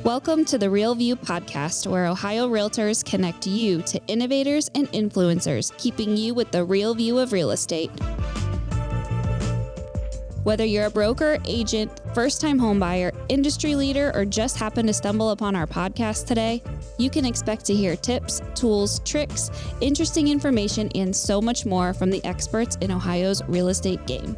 Welcome to the Real View podcast, where Ohio Realtors connect you to innovators and influencers, keeping you with the real view of real estate. Whether you're a broker, agent, first-time homebuyer, industry leader, or just happen to stumble upon our podcast today, you can expect to hear tips, tools, tricks, interesting information, and so much more from the experts in Ohio's real estate game.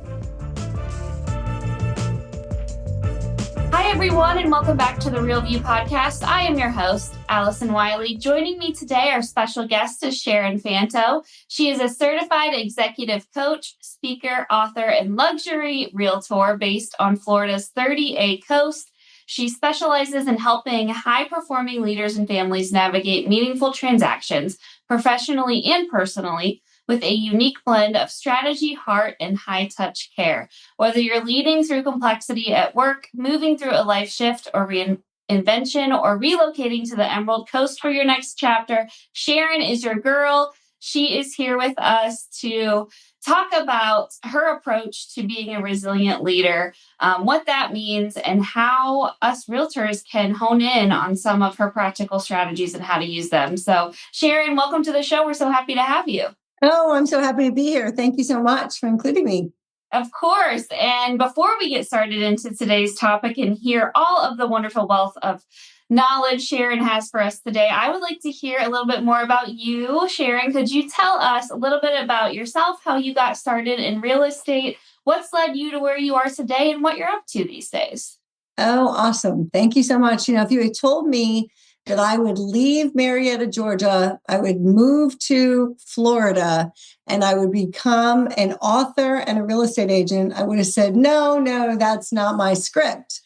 Hi, everyone, and welcome back to the Real View podcast. I am your host, Allison Wiley. Joining me today, our special guest is Sharon Fanto. She is a certified executive coach, speaker, author, and luxury realtor based on Florida's 30A coast. She specializes in helping high-performing leaders and families navigate meaningful transactions, professionally and personally, with a unique blend of strategy, heart, and high-touch care. Whether you're leading through complexity at work, moving through a life shift or reinvention, or relocating to the Emerald Coast for your next chapter, Sharon is your girl. She is here with us to talk about her approach to being a resilient leader, what that means, and how us realtors can hone in on some of her practical strategies and how to use them. So, Sharon, welcome to the show. We're so happy to have you. Oh, I'm so happy to be here. Thank you so much for including me. Of course. And before we get started into today's topic and hear all of the wonderful wealth of knowledge Sharon has for us today, I would like to hear a little bit more about you. Sharon, could you tell us a little bit about yourself, how you got started in real estate, what's led you to where you are today, and what you're up to these days? Oh, awesome. Thank you so much. If you had told me that I would leave Marietta, Georgia, I would move to Florida, and I would become an author and a real estate agent, I would have said, no, that's not my script.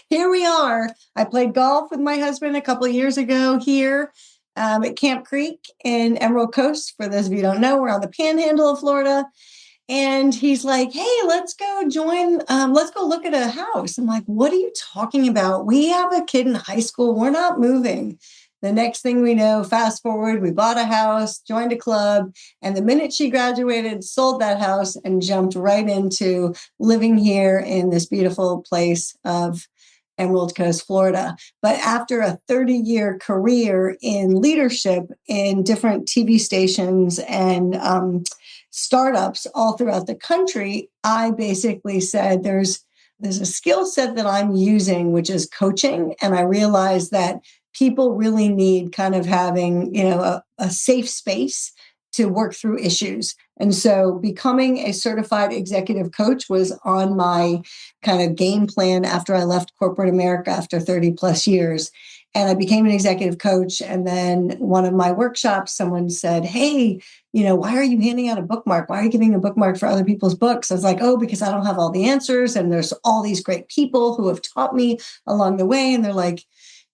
Here we are. I played golf with my husband a couple of years ago here at Camp Creek in Emerald Coast. For those of you who don't know, we're on the panhandle of Florida. And he's like, hey, let's go look at a house. I'm like, what are you talking about? We have a kid in high school. We're not moving. The next thing we know, fast forward, we bought a house, joined a club. And the minute she graduated, sold that house and jumped right into living here in this beautiful place of Emerald Coast, Florida. But after a 30-year career in leadership in different TV stations and startups all throughout the country, I basically said there's a skill set that I'm using, which is coaching. And I realized that people really need kind of having, a safe space to work through issues. And so becoming a certified executive coach was on my kind of game plan after I left corporate America after 30 plus years. And I became an executive coach. And then one of my workshops, someone said, hey, why are you handing out a bookmark? Why are you giving a bookmark for other people's books? I was like, oh, because I don't have all the answers. And there's all these great people who have taught me along the way. And they're like,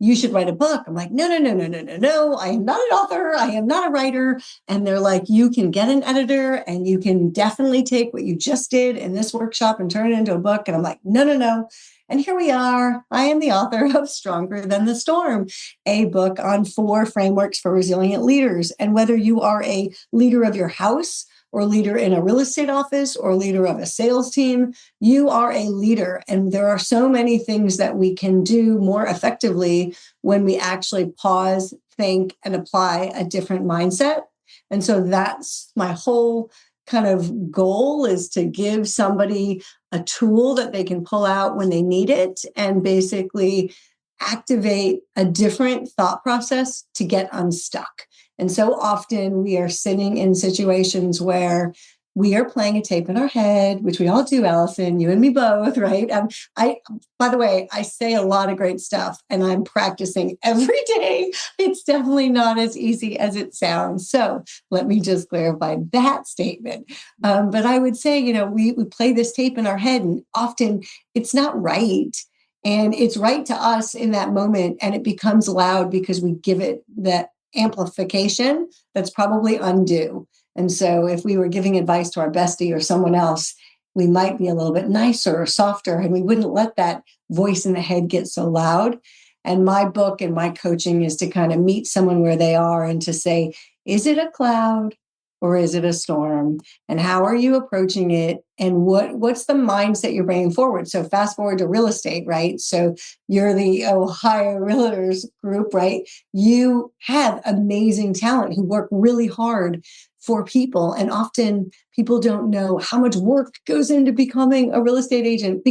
you should write a book. I'm like, no. I am not an author. I am not a writer. And they're like, you can get an editor and you can definitely take what you just did in this workshop and turn it into a book. And I'm like, no. And here we are. I am the author of Stronger Than the Storm, a book on 4 frameworks for resilient leaders. And whether you are a leader of your house or leader in a real estate office or leader of a sales team, you are a leader. And there are so many things that we can do more effectively when we actually pause, think, and apply a different mindset. And so that's my whole kind of goal, is to give somebody a tool that they can pull out when they need it and basically activate a different thought process to get unstuck. And so often we are sitting in situations where we are playing a tape in our head, which we all do, Allison, you and me both, right? By the way, I say a lot of great stuff and I'm practicing every day. It's definitely not as easy as it sounds. So let me just clarify that statement. But I would say, we play this tape in our head and often it's not right. And it's right to us in that moment. And it becomes loud because we give it that amplification that's probably undue. And so if we were giving advice to our bestie or someone else, we might be a little bit nicer or softer, and we wouldn't let that voice in the head get so loud. And my book and my coaching is to kind of meet someone where they are and to say, is it a cloud or is it a storm? And how are you approaching it? And what's the mindset you're bringing forward? So fast forward to real estate, right? So you're the Ohio Realtors group, right? You have amazing talent who work really hard for people. And often people don't know how much work goes into becoming a real estate agent,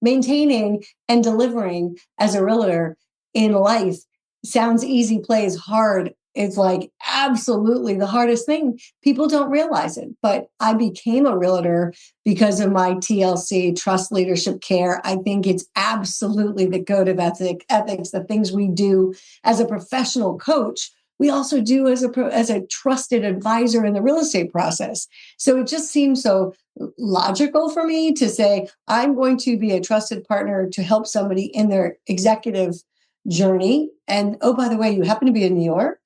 maintaining, and delivering as a realtor in life. Sounds easy, plays hard. It's like absolutely the hardest thing. People don't realize it. But I became a realtor because of my TLC, trust, leadership, care. I think it's absolutely the code of ethics, the things we do as a professional coach, we also do as a trusted advisor in the real estate process. So it just seems so logical for me to say, I'm going to be a trusted partner to help somebody in their executive journey. And oh, by the way, you happen to be in New York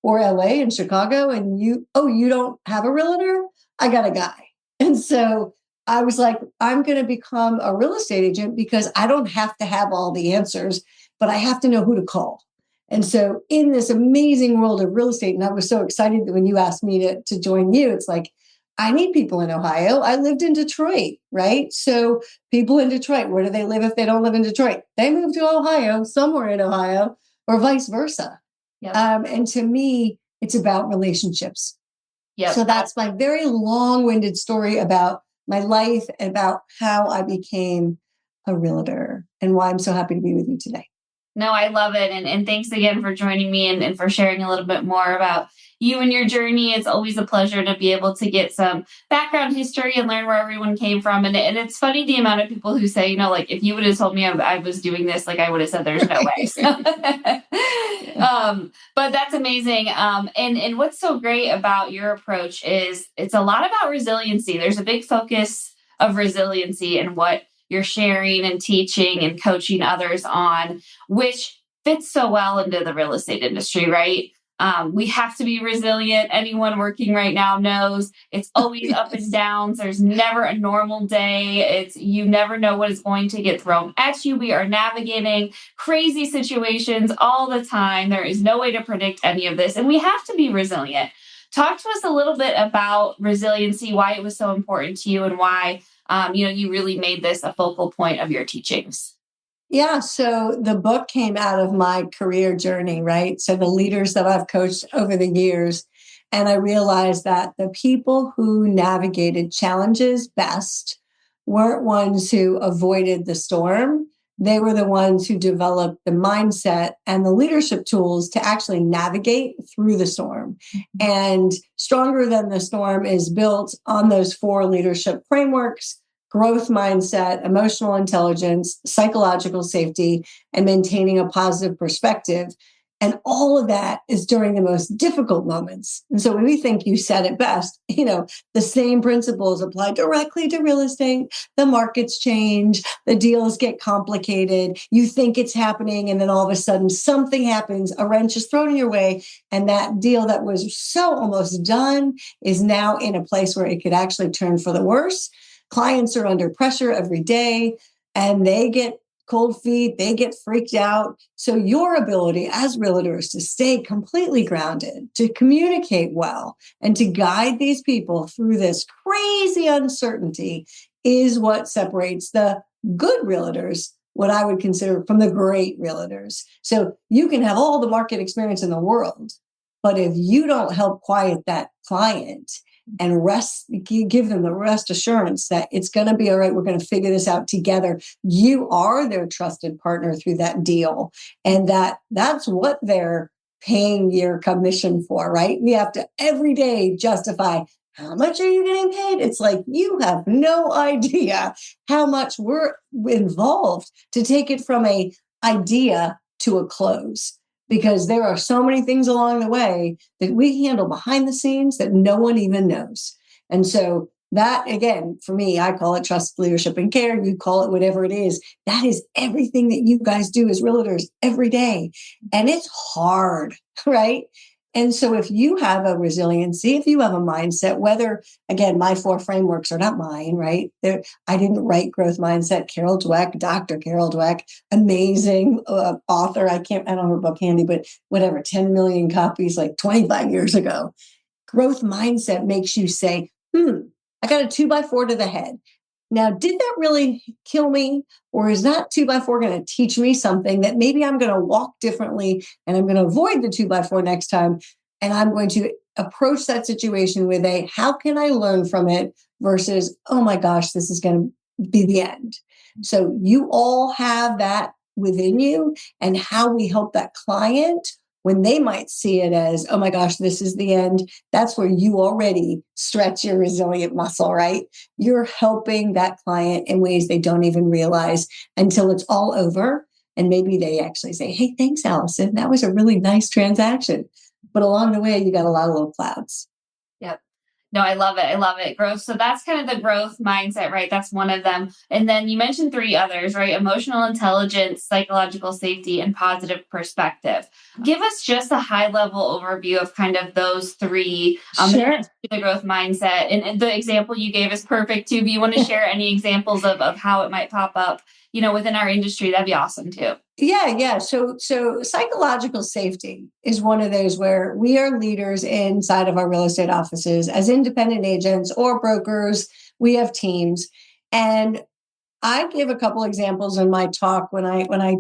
or LA and Chicago, and you don't have a realtor? I got a guy. And so I was like, I'm going to become a real estate agent because I don't have to have all the answers, but I have to know who to call. And so in this amazing world of real estate, and I was so excited that when you asked me to join you, it's like, I need people in Ohio. I lived in Detroit, right? So people in Detroit, where do they live if they don't live in Detroit? They move to Ohio, somewhere in Ohio, or vice versa. Yep. And to me, it's about relationships. Yep. So that's my very long-winded story about my life, and about how I became a realtor and why I'm so happy to be with you today. No, I love it. And thanks again for joining me and for sharing a little bit more about you and your journey. It's always a pleasure to be able to get some background history and learn where everyone came from. And it's funny the amount of people who say, like, if you would have told me I was doing this, like I would have said, there's no way. But that's amazing. And what's so great about your approach is it's a lot about resiliency. There's a big focus of resiliency in what you're sharing and teaching and coaching others on, which fits so well into the real estate industry, right? We have to be resilient. Anyone working right now knows it's always up and downs. There's never a normal day. You never know what is going to get thrown at you. We are navigating crazy situations all the time. There is no way to predict any of this, and we have to be resilient. Talk to us a little bit about resiliency, why it was so important to you, and why you really made this a focal point of your teachings. Yeah. So the book came out of my career journey, right? So the leaders that I've coached over the years. And I realized that the people who navigated challenges best weren't ones who avoided the storm. They were the ones who developed the mindset and the leadership tools to actually navigate through the storm. And Stronger Than the Storm is built on those 4 leadership frameworks: growth mindset, emotional intelligence, psychological safety, and maintaining a positive perspective. And all of that is during the most difficult moments. And so when we think you said it best, the same principles apply directly to real estate. The markets change, the deals get complicated. You think it's happening, and then all of a sudden something happens, a wrench is thrown in your way, and that deal that was so almost done is now in a place where it could actually turn for the worse. Clients are under pressure every day, and they get cold feet, they get freaked out. So your ability as realtors to stay completely grounded, to communicate well, and to guide these people through this crazy uncertainty is what separates the good realtors, what I would consider, from the great realtors. So you can have all the market experience in the world, but if you don't help quiet that client and give them the rest assurance that it's going to be all right, we're going to figure this out together, you are their trusted partner through that deal. And that's what they're paying your commission for, right? We have to every day justify, how much are you getting paid? It's like, you have no idea how much we're involved to take it from a idea to a close. Because there are so many things along the way that we handle behind the scenes that no one even knows. And so that, again, for me, I call it trust, leadership, and care. You call it whatever it is. That is everything that you guys do as realtors every day. And it's hard, right? And so if you have a resiliency, if you have a mindset, whether, again, my 4 frameworks are not mine, right? I didn't write growth mindset. Carol Dweck, Dr. Carol Dweck, amazing author. I don't have a book handy, but whatever, 10 million copies like 25 years ago. growth mindset makes you say, I got a 2x4 to the head. Now, did that really kill me? Or is that 2x4 going to teach me something that maybe I'm going to walk differently and I'm going to avoid the 2x4 next time? And I'm going to approach that situation with a, how can I learn from it versus, oh my gosh, this is going to be the end. So you all have that within you, and how we help that client when they might see it as, oh my gosh, this is the end. That's where you already stretch your resilient muscle, right? You're helping that client in ways they don't even realize until it's all over. And maybe they actually say, hey, thanks, Allison. That was a really nice transaction. But along the way, you got a lot of little clouds. Yep. No, I love it. I love it. Growth. So that's kind of the growth mindset, right? That's one of them. And then you mentioned three others, right? Emotional intelligence, psychological safety, and positive perspective. Give us just a high level overview of kind of those three. Sure. The growth mindset. And the example you gave is perfect too. If you want to share any examples of how it might pop up, within our industry, that'd be awesome too. Yeah. So psychological safety is one of those where we are leaders inside of our real estate offices as independent agents or brokers. We have teams, and I give a couple examples in my talk when I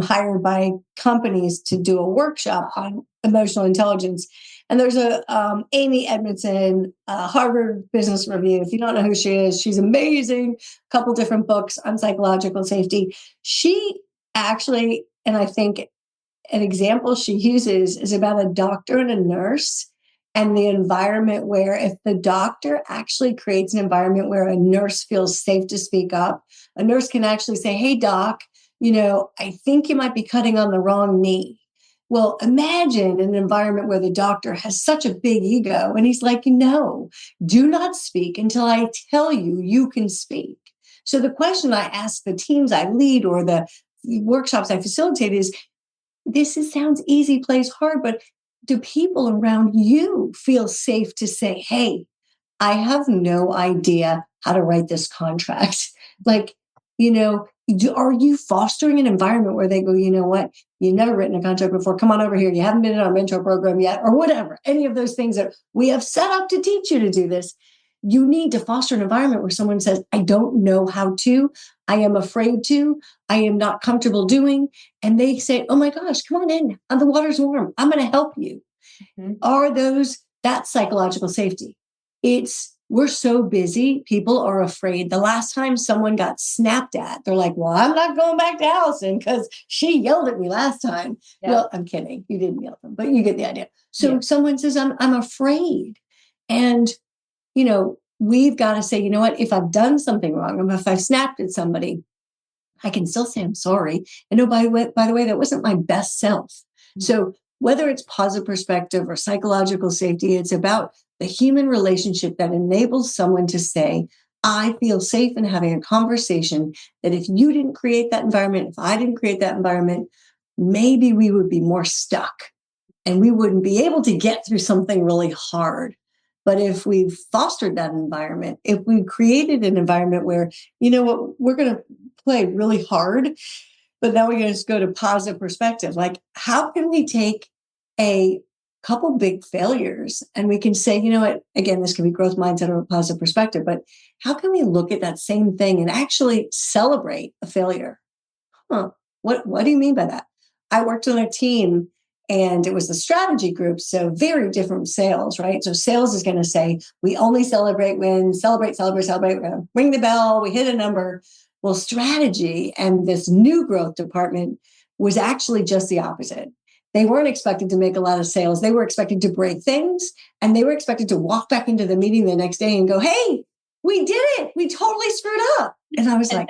hired by companies to do a workshop on emotional intelligence. And there's a Amy Edmondson, Harvard Business Review. If you don't know who she is, she's amazing. A couple different books on psychological safety. She actually, and I think an example she uses is about a doctor and a nurse, and the environment where if the doctor actually creates an environment where a nurse feels safe to speak up, a nurse can actually say, hey, doc, I think you might be cutting on the wrong knee. Well, imagine an environment where the doctor has such a big ego and he's like, no, do not speak until I tell you you can speak. So the question I ask the teams I lead or the workshops I facilitate is, sounds easy, plays hard, but do people around you feel safe to say, hey, I have no idea how to write this contract? Like, are you fostering an environment where they go, you know what? You've never written a contract before. Come on over here. You haven't been in our mentor program yet, or whatever. Any of those things that we have set up to teach you to do this. You need to foster an environment where someone says, I don't know how to, I am afraid to, I am not comfortable doing. And they say, oh my gosh, come on in. The water's warm. I'm going to help you. Mm-hmm. That's psychological safety. We're so busy. People are afraid. The last time someone got snapped at, they're like, well, I'm not going back to Allison because she yelled at me last time. Yeah. Well, I'm kidding. You didn't yell at them, but you get the idea. So someone says, I'm afraid. And we've got to say, you know what, if I've done something wrong, if I've snapped at somebody, I can still say I'm sorry. And by the way, that wasn't my best self. Mm-hmm. So whether it's positive perspective or psychological safety, it's about the human relationship that enables someone to say, I feel safe in having a conversation that if you didn't create that environment, if I didn't create that environment, maybe we would be more stuck and we wouldn't be able to get through something really hard. But if we've fostered that environment, if we've created an environment where, we're going to play really hard, but now we're going to go to positive perspective. Like, how can we take a couple big failures and we can say, you know what, again, this can be growth mindset or a positive perspective, but how can we look at that same thing and actually celebrate a failure? What do you mean by that? I worked on a team and it was the strategy group. So very different sales, right? So sales is going to say, we only celebrate wins, celebrate. We're going to ring the bell. We hit a number. Well, strategy and this new growth department was actually just the opposite. They weren't expected to make a lot of sales. They were expected to break things, and they were expected to walk back into the meeting the next day and go, hey, we did it. We totally screwed up. And I was like,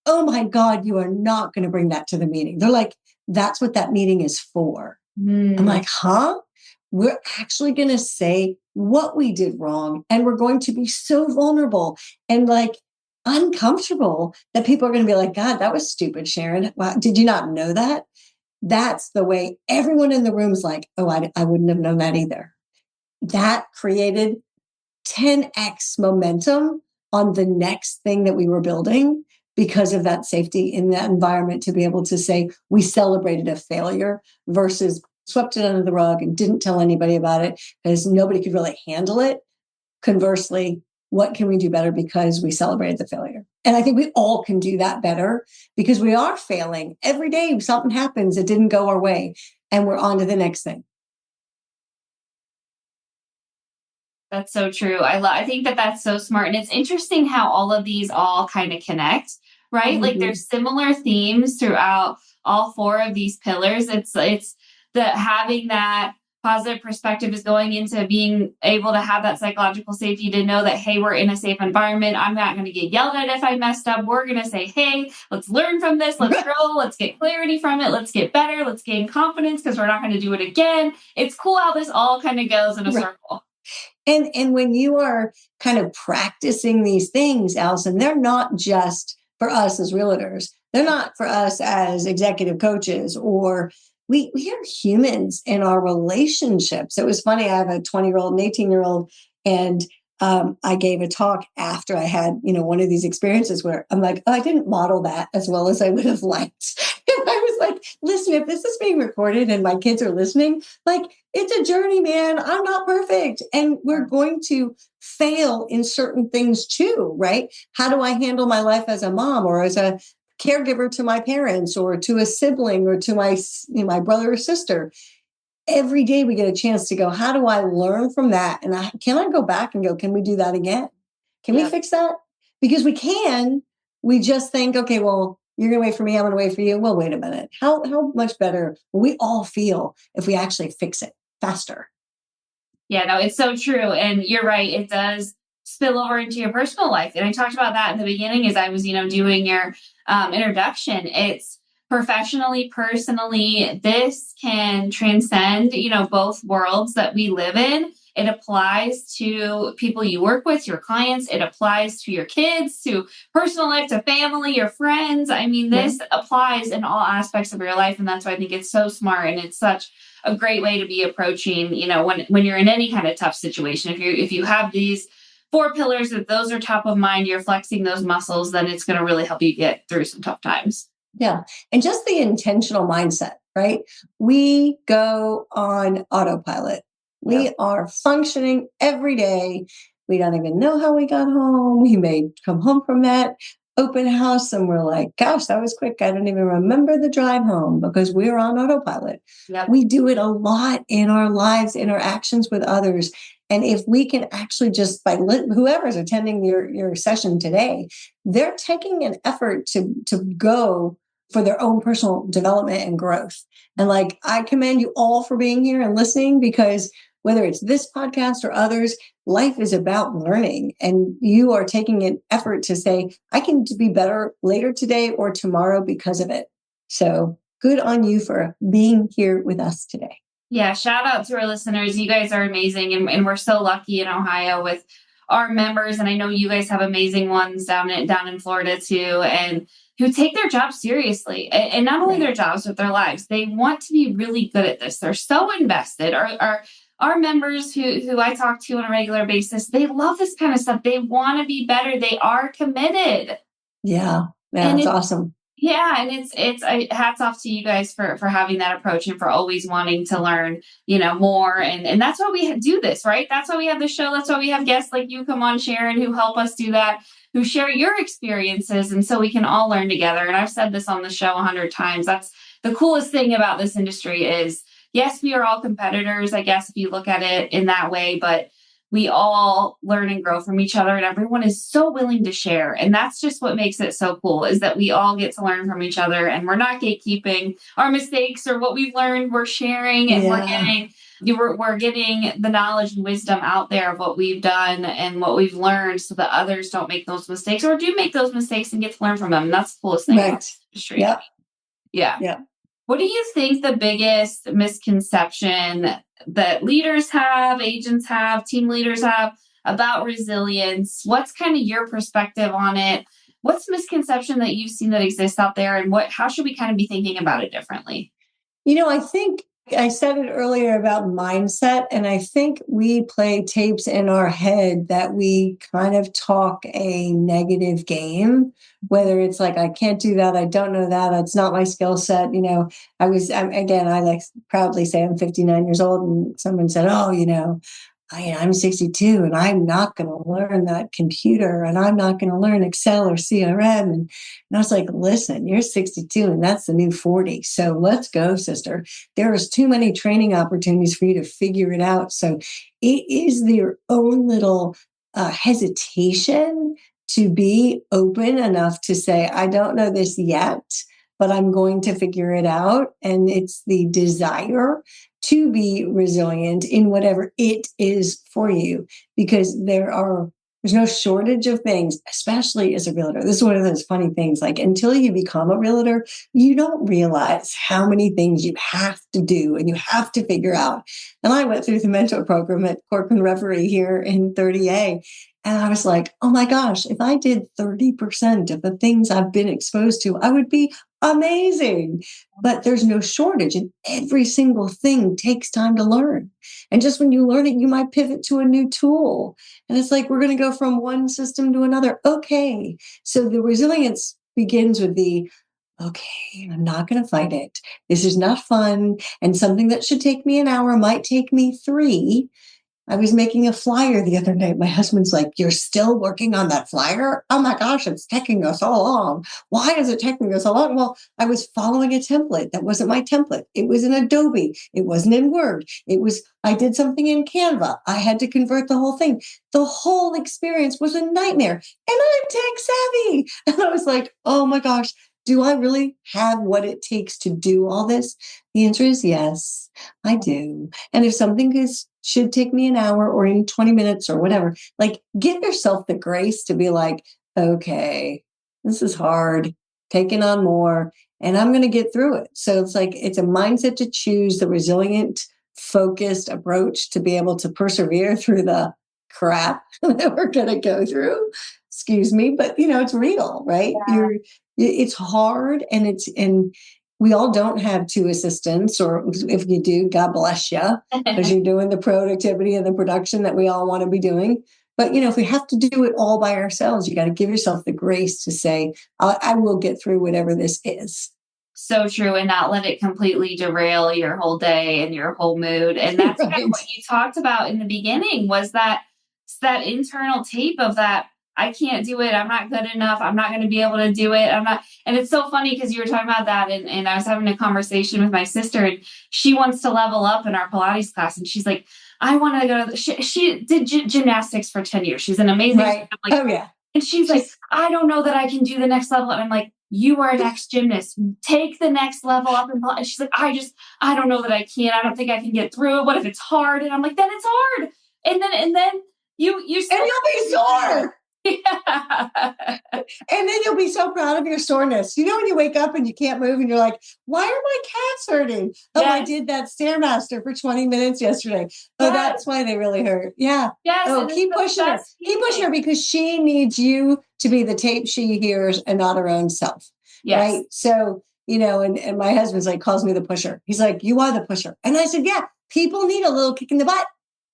oh my God, you are not going to bring that to the meeting. They're like, that's what that meeting is for. I'm like, huh? We're actually going to say what we did wrong. And we're going to be so vulnerable and like uncomfortable that people are going to be like, God, that was stupid, Sharon. Wow, did you not know that? That's the way everyone in the room's like, oh, I wouldn't have known that either. That created 10x momentum on the next thing that we were building because of that safety in that environment to be able to say we celebrated a failure versus swept it under the rug and didn't tell anybody about it because nobody could really handle it. Conversely, what can we do better because we celebrated the failure? And I think we all can do that better because we are failing. Every day something happens, it didn't go our way, and we're on to the next thing. That's so true. I think that that's so smart. And it's interesting how all of these all kind of connect, right? Like there's similar themes throughout all four of these pillars. It's the having that positive perspective is going into being able to have that psychological safety to know that, hey, we're in a safe environment. I'm not going to get yelled at if I messed up. We're going to say, hey, let's learn from this. Let's grow. Let's get clarity from it. Let's get better. Let's gain confidence because we're not going to do it again. It's cool how this all kind of goes in a circle. And when you are kind of practicing these things, Allison, they're not just for us as realtors. They're not for us as executive coaches, or we are humans in our relationships. It was funny. I have a 20-year-old and 18-year-old, and I gave a talk after I had, one of these experiences where I'm like, oh, I didn't model that as well as I would have liked. And I was like, listen, if this is being recorded and my kids are listening, like, it's a journey, man. I'm not perfect. And we're going to fail in certain things too, right? How do I handle my life as a mom or as a caregiver to my parents or to a sibling or to my brother or sister? Every day we get a chance to go, how do I learn from that? And can I go back and go, can we do that again? Can we fix that? Because we can. We just think, okay, well, you're going to wait for me. I'm going to wait for you. Well, wait a minute. How much better will we all feel if we actually fix it faster? Yeah, no, it's so true. And you're right. It does spill over into your personal life. And I talked about that in the beginning as I was, doing your introduction. It's professionally, personally, this can transcend, both worlds that we live in. It applies to people you work with, your clients. It applies to your kids, to personal life, to family, your friends. I mean, this applies in all aspects of your life. And that's why I think it's so smart. And it's such a great way to be approaching, when you're in any kind of tough situation. If you have these four pillars, if those are top of mind, you're flexing those muscles, then it's going to really help you get through some tough times. Yeah. And just the intentional mindset, right? We go on autopilot. We are functioning every day. We don't even know how we got home. We may come home from that open house and we're like, gosh, that was quick. I don't even remember the drive home because we're on autopilot. We do it a lot in our lives, interactions with others. And if we can actually just whoever's attending your session today, they're taking an effort to go for their own personal development and growth. And I commend you all for being here and listening, because whether it's this podcast or others, life is about learning. And you are taking an effort to say, I can be better later today or tomorrow because of it. So good on you for being here with us today. Yeah, shout out to our listeners. You guys are amazing. And we're so lucky in Ohio with our members. And I know you guys have amazing ones down in Florida too, and who take their job seriously. And not only their jobs, but their lives. They want to be really good at this. They're so invested. Our members who I talk to on a regular basis, they love this kind of stuff. They want to be better. They are committed. Yeah, that's awesome. Yeah, and it's hats off to you guys for having that approach and for always wanting to learn, more. And that's why we do this, right? That's why we have the show. That's why we have guests like you come on, Sharon, who help us do that, who share your experiences, and so we can all learn together. And I've said this on the show 100 times. That's the coolest thing about this industry is, yes, we are all competitors, I guess, if you look at it in that way, but we all learn and grow from each other, and everyone is so willing to share. And that's just what makes it so cool, is that we all get to learn from each other, and we're not gatekeeping our mistakes or what we've learned. We're sharing, and we're getting the knowledge and wisdom out there of what we've done and what we've learned, so that others don't make those mistakes or do make those mistakes and get to learn from them. And that's the coolest thing about this industry. Yeah. What do you think the biggest misconception that leaders have, agents have, team leaders have about resilience? What's kind of your perspective on it? What's the misconception that you've seen that exists out there, and how should we kind of be thinking about it differently? I think I said it earlier about mindset, and I think we play tapes in our head that we kind of talk a negative game, whether it's like, I can't do that, I don't know that, it's not my skill set. Again, I like proudly say I'm 59 years old, and someone said, oh, I'm 62 and I'm not going to learn that computer and I'm not going to learn Excel or CRM. And I was like, listen, you're 62 and that's the new 40. So let's go, sister. There is too many training opportunities for you to figure it out. So it is their own little hesitation to be open enough to say, I don't know this yet, but I'm going to figure it out. And it's the desire to be resilient in whatever it is for you, because there's no shortage of things, especially as a realtor. This is one of those funny things, like until you become a realtor, you don't realize how many things you have to do and you have to figure out. And I went through the mentor program at Corcoran Referee here in 30A. And I was like, oh my gosh, if I did 30% of the things I've been exposed to, I would be amazing. But there's no shortage, and every single thing takes time to learn. And just when you learn it, you might pivot to a new tool. And it's like, we're going to go from one system to another. Okay. So the resilience begins with okay, I'm not going to fight it. This is not fun. And something that should take me an hour might take me 3. I was making a flyer the other night. My husband's like, you're still working on that flyer? Oh my gosh, it's taking us so long. Why is it taking us so long? Well, I was following a template. That wasn't my template. It was in Adobe. It wasn't in Word. I did something in Canva. I had to convert the whole thing. The whole experience was a nightmare. And I'm tech savvy. And I was like, oh my gosh, do I really have what it takes to do all this? The answer is yes, I do. And if something should take me an hour or in 20 minutes or whatever, like, give yourself the grace to be like, okay, this is hard, taking on more, and I'm going to get through it. So it's like, it's a mindset to choose the resilient, focused approach to be able to persevere through the crap that we're going to go through. Excuse me, but it's real, right? Yeah. It's hard, and we all don't have 2 assistants, or if you do, God bless you, because you're doing the productivity and the production that we all want to be doing. But if we have to do it all by ourselves, you got to give yourself the grace to say, I will get through whatever this is. So true, and not let it completely derail your whole day and your whole mood. And that's kind of Right. what you talked about in the beginning, was that internal tape of that, I can't do it, I'm not good enough, I'm not going to be able to do it, I'm not. And it's so funny because you were talking about that, and I was having a conversation with my sister, and she wants to level up in our Pilates class, and she's like, I want to go to she did gymnastics for 10 years. She's an amazing, Right. like, Oh yeah. and she's like, I don't know that I can do the next level. And I'm like, you are an ex-gymnast. Take the next level up. And she's like, I don't know that I can. I don't think I can get through it. What if it's hard? And I'm like, then it's hard. And then you And you'll be sore. Yeah. And then you'll be so proud of your soreness. When you wake up and you can't move and you're like, why are my calves hurting? Oh, I did that Stairmaster for 20 minutes yesterday. Oh, that's why they really hurt. Yeah. Yes. Oh, keep pushing her. Keep pushing her, because she needs you to be the tape she hears and not her own self. Yes. Right. So, and my husband's like, calls me the pusher. He's like, you are the pusher. And I said, yeah, people need a little kick in the butt.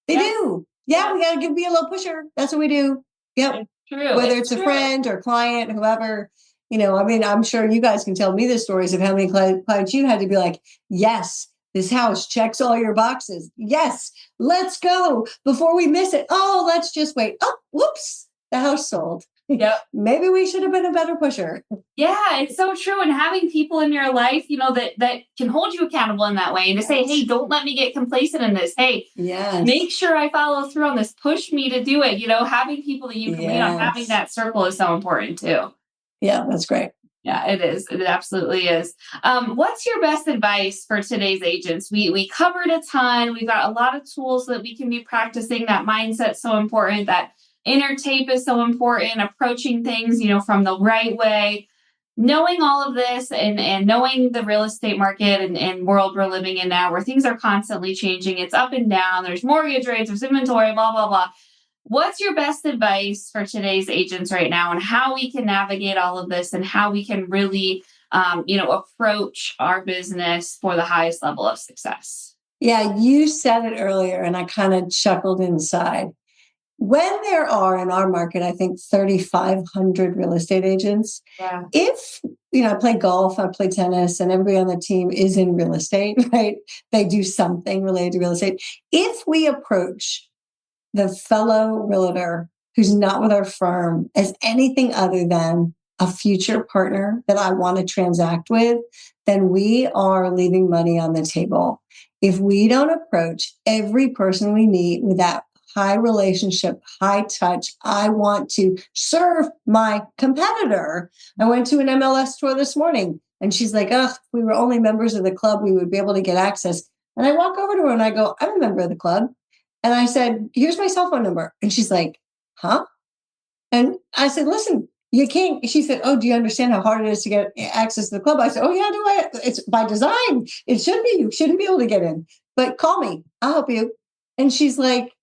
They do. Yeah. We got to be a little pusher. That's what we do. Yep. True. Whether it's a friend or client, whoever, I'm sure you guys can tell me the stories of how many clients you had to be like, yes, this house checks all your boxes. Yes, let's go before we miss it. Oh, let's just wait. Oh, whoops, the house sold. Yep. Maybe we should have been a better pusher. Yeah, it's so true. And having people in your life, that can hold you accountable in that way, and to say, hey, don't let me get complacent in this. Hey, make sure I follow through on this. Push me to do it. Having people that you can lean on, having that circle is so important too. Yeah, that's great. Yeah, it is. It absolutely is. What's your best advice for today's agents? We covered a ton. We've got a lot of tools that we can be practicing. That mindset's so important. That inner tape is so important. Approaching things, from the right way. Knowing all of this and knowing the real estate market and world we're living in now, where things are constantly changing, it's up and down, there's mortgage rates, there's inventory, blah, blah, blah. What's your best advice for today's agents right now, and how we can navigate all of this, and how we can really approach our business for the highest level of success? Yeah, you said it earlier, and I kind of chuckled inside. When there are in our market, I think 3,500 real estate agents, Yeah. if, I play golf, I play tennis, and everybody on the team is in real estate, right? They do something related to real estate. If we approach the fellow realtor who's not with our firm as anything other than a future partner that I want to transact with, then we are leaving money on the table. If we don't approach every person we meet with that high relationship, high touch, I want to serve my competitor. I went to an MLS tour this morning and she's like, oh, if we were only members of the club, we would be able to get access. And I walk over to her and I go, I'm a member of the club. And I said, here's my cell phone number. And she's like, huh? And I said, listen, you can't. She said, oh, do you understand how hard it is to get access to the club? I said, oh, yeah, do I? It's by design. It should be. You shouldn't be able to get in. But call me. I'll help you. And she's like,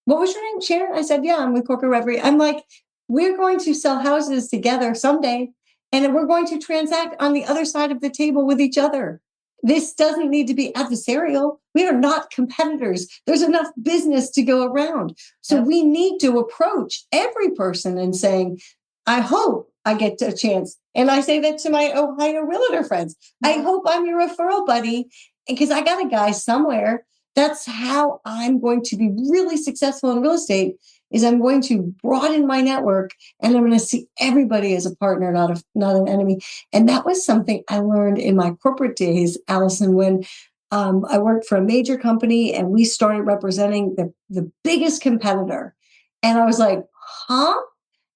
what was your name, Sharon? I said, yeah, I'm with Corporate Reverie. I'm like, we're going to sell houses together someday. And we're going to transact on the other side of the table with each other. This doesn't need to be adversarial. We are not competitors. There's enough business to go around. So we need to approach every person and saying, I hope I get a chance. And I say that to my Ohio realtor friends. I hope I'm your referral buddy because I got a guy somewhere. That's how I'm going to be really successful in real estate is I'm going to broaden my network and I'm going to see everybody as a partner, not an enemy. And that was something I learned in my corporate days, Allison, when I worked for a major company and we started representing the biggest competitor. And I was like, huh?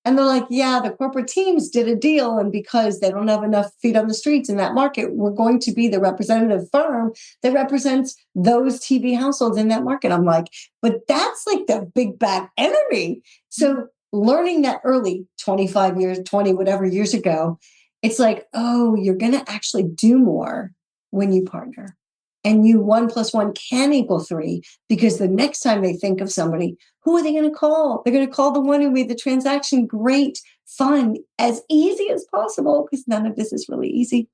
And they're like, yeah, the corporate teams did a deal. And because they don't have enough feet on the streets in that market, we're going to be the representative firm that represents those TV households in that market. I'm like, but that's like the big bad enemy. So learning that early, 25 years, 20, whatever years ago, it's like, oh, you're going to actually do more when you partner. And you 1 + 1 can equal 3 because the next time they think of somebody, who are they going to call? They're going to call the one who made the transaction great, fun, as easy as possible, because none of this is really easy,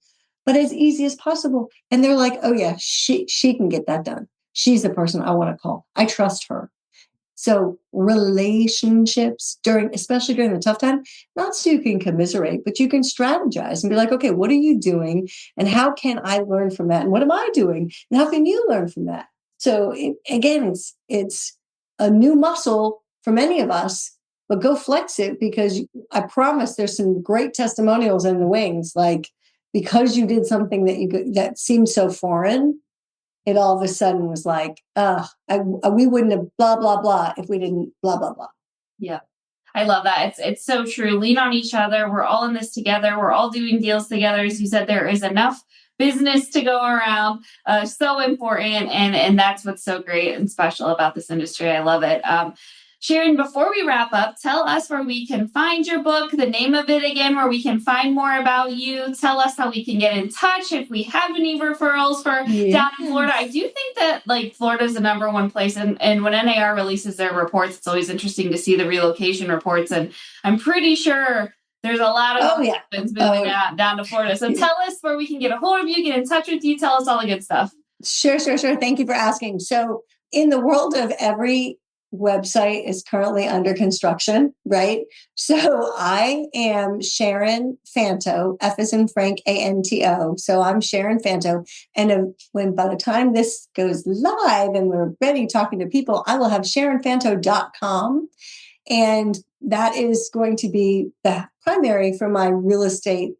but as easy as possible. And they're like, oh yeah, she can get that done. She's the person I want to call. I trust her. So relationships especially during the tough time, not so you can commiserate, but you can strategize and be like, okay, what are you doing? And how can I learn from that? And what am I doing? And how can you learn from that? So it's a new muscle for many of us, but go flex it because I promise there's some great testimonials in the wings. Like because you did something that seemed so foreign, it all of a sudden was like, we wouldn't have blah, blah, blah if we didn't blah, blah, blah. Yeah. I love that. It's so true. Lean on each other. We're all in this together. We're all doing deals together. As you said, there is enough business to go around. So important. And that's what's so great and special about this industry. I love it. Sharon, before we wrap up, tell us where we can find your book, the name of it again, where we can find more about you. Tell us how we can get in touch if we have any referrals for down in Florida. I do think that Florida is the number one place. And when NAR releases their reports, it's always interesting to see the relocation reports. And I'm pretty sure there's a lot of moving down to Florida. So tell us where we can get a hold of you, get in touch with you. Tell us all the good stuff. Sure. Thank you for asking. So in the world of every website is currently under construction, right? So I am Sharon Fanto, F as in Frank, ANTO. So I'm Sharon Fanto. And by the time this goes live and we're ready talking to people, I will have SharonFanto.com. And that is going to be the primary for my real estate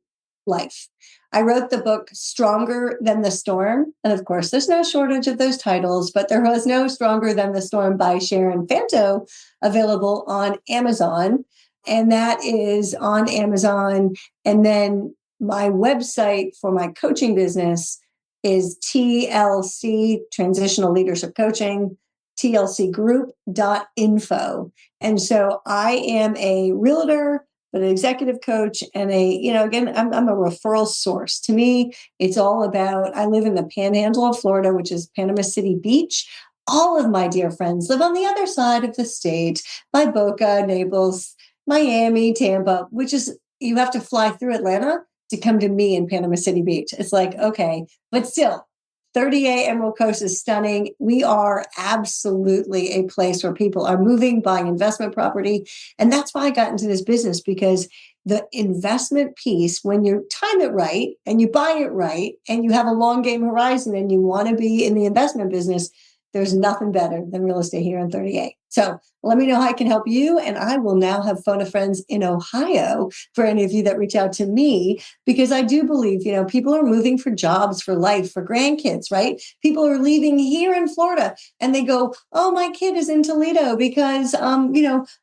life. I wrote the book Stronger Than the Storm. And of course, there's no shortage of those titles, but there was no Stronger Than the Storm by Sharon Fanto available on Amazon. And that is on Amazon. And then my website for my coaching business is TLC, Transitional Leadership Coaching, tlcgroup.info. And so I am a realtor, but an executive coach and again, I'm a referral source. To me, it's all about, I live in the panhandle of Florida, which is Panama City Beach. All of my dear friends live on the other side of the state, by Boca, Naples, Miami, Tampa, which is, you have to fly through Atlanta to come to me in Panama City Beach. It's like, okay, but still, 30A Emerald Coast is stunning. We are absolutely a place where people are moving, buying investment property. And that's why I got into this business, because the investment piece, when you time it right and you buy it right and you have a long game horizon and you want to be in the investment business, there's nothing better than real estate here in 38. So let me know how I can help you. And I will now have phone a friends in Ohio for any of you that reach out to me, because I do believe, people are moving for jobs, for life, for grandkids, right? People are leaving here in Florida and they go, oh, my kid is in Toledo because,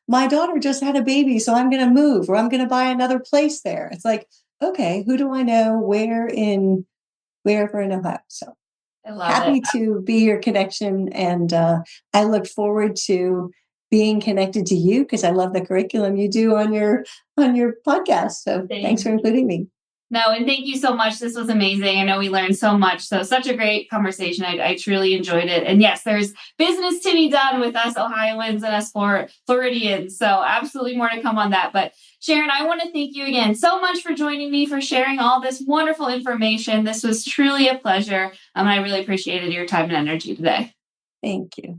my daughter just had a baby. So I'm going to move, or I'm going to buy another place there. It's like, okay, who do I know wherever in Ohio? So I love happy it. to be your connection. And I look forward to being connected to you, because I love the curriculum you do on your podcast. So thanks for including me. No, and thank you so much. This was amazing. I know we learned so much. So such a great conversation. I truly enjoyed it. And yes, there's business to be done with us Ohioans and us Floridians. So absolutely more to come on that. But Sharon, I want to thank you again so much for joining me, for sharing all this wonderful information. This was truly a pleasure. And I really appreciated your time and energy today. Thank you.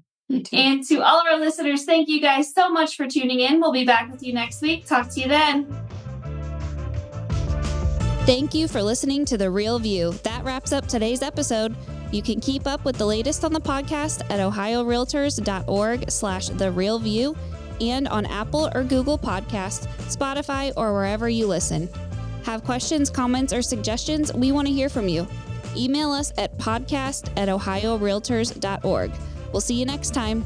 And to all of our listeners, thank you guys so much for tuning in. We'll be back with you next week. Talk to you then. Thank you for listening to The Real View. That wraps up today's episode. You can keep up with the latest on the podcast at ohiorealtors.org/therealview and on Apple or Google Podcasts, Spotify, or wherever you listen. Have questions, comments, or suggestions? We want to hear from you. Email us at podcast@ohiorealtors.org. We'll see you next time.